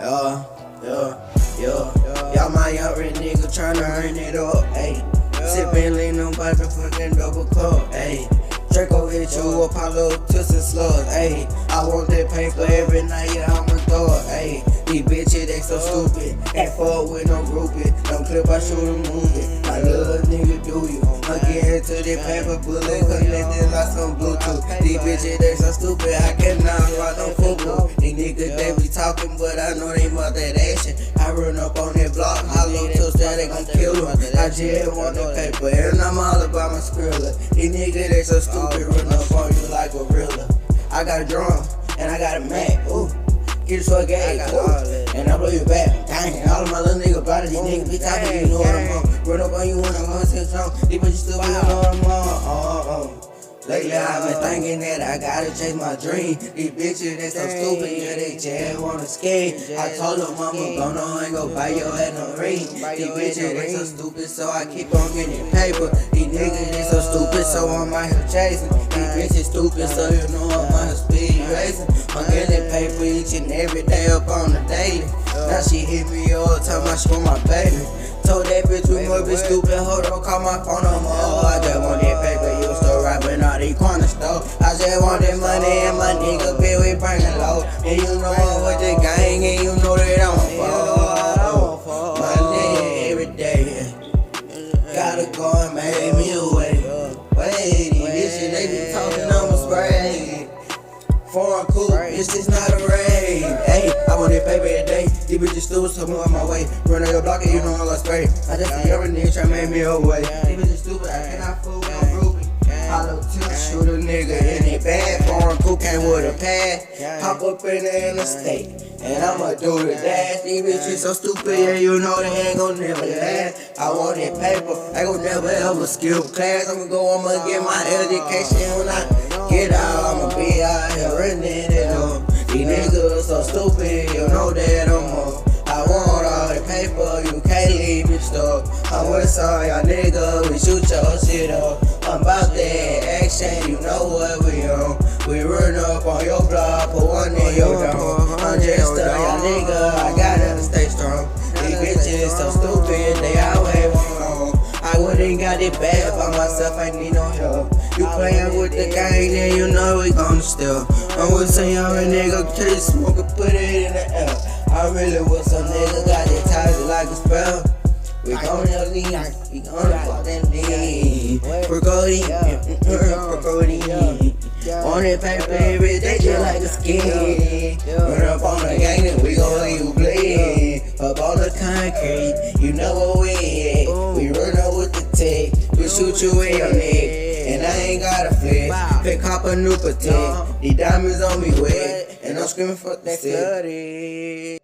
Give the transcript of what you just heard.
Y'all my young rich nigga tryna earn it up, ayy. Sippin' lean on by the fucking double cup, ayy. Draco hit you up, Apollo, twists and slugs, ayy. I want that paper every night, yeah, I'm a thug, ayy. These bitches, they so stupid, can't fuck with no groupie. Don't clip, I shoot a movie. My little nigga do you. I get into the paper bullet, connected like some Bluetooth. These bitches, they so stupid, I cannot rock no football. These niggas, they be talking, but I know they want that action. I run up on that block, hollow till that they gon' kill them. I just want the paper, and I'm all about my skrilla. These niggas, they so stupid, run up on you like a gorilla. I got a drum, and I got a Mac, ooh. Get a gauge, and I blow you back. Dang, all of my little niggas body, these niggas be talking, you know what I'm on. Run up on you when I'm on six on. These bitches still be know what I'm on. Lately I've been thinking that I gotta chase my dream. These bitches, they so stupid, yeah, they just wanna skate. I told her mama, go no, ain't go buy your head no ring. These bitches, they so stupid, so I keep on getting paper. These niggas, they so stupid, so I'm out here chasing. These bitches stupid, so you know I'm out here speed racing. I'm getting paper each and every day up on the daily. Now she hit me all the time, I show my baby. Told that bitch we must be stupid, hold on, call my phone no more. I just want that paper, you still rapping all these corner stores. I just want that money and my nigga bill, we bringin' low. And you know I'm with the gang and you know that I'm fall. Money every day, gotta go and make me away. Wait, this shit they be talking, I'ma spray. Foreign coupe, this is not a raid. Ayy, I want that paper every day. These bitches stupid, so move on my way. Run out your block and you know I'm gonna spray. I just see every nigga try to make me away. These bitches stupid, I cannot fool with no groupie. Hollow tip, shoot a nigga in it bad. Foreign coupe came with a pad. Pop up in the interstate, and I'ma do the dash. These bitches so stupid, yeah, you know they ain't gon' never last. I want that paper, I gon' never ever skip class. I'ma get my education when I get out. I'ma be out here running it up. These niggas so stupid, you know that I'm up. I want all the paper, you can't leave me stuck. I'm with all y'all niggas, we shoot your shit up. I'm about that action, you know what we on. We run up on your block, put one in your dome. I'm just a young nigga, I gotta stay strong. These bitches so stupid, they always want on. I wouldn't got it bad by myself, I need no help. You playin' with the gang, then you know we gon' steal. I'm with some young nigga, kill smoke and put it in the air. I really with some nigga, got it tied like a spell. We gon' lean, we gon' fuck that lean. We're going on that paper every day, just like a skin. Run up on the gang, then we gon' leave you bleed. Up on the concrete, you know what we at. We run up with the tech, we shoot you in your neck. And I ain't got a flex, pick up a new protect. These diamonds on me wet, and I'm screaming fuck that study.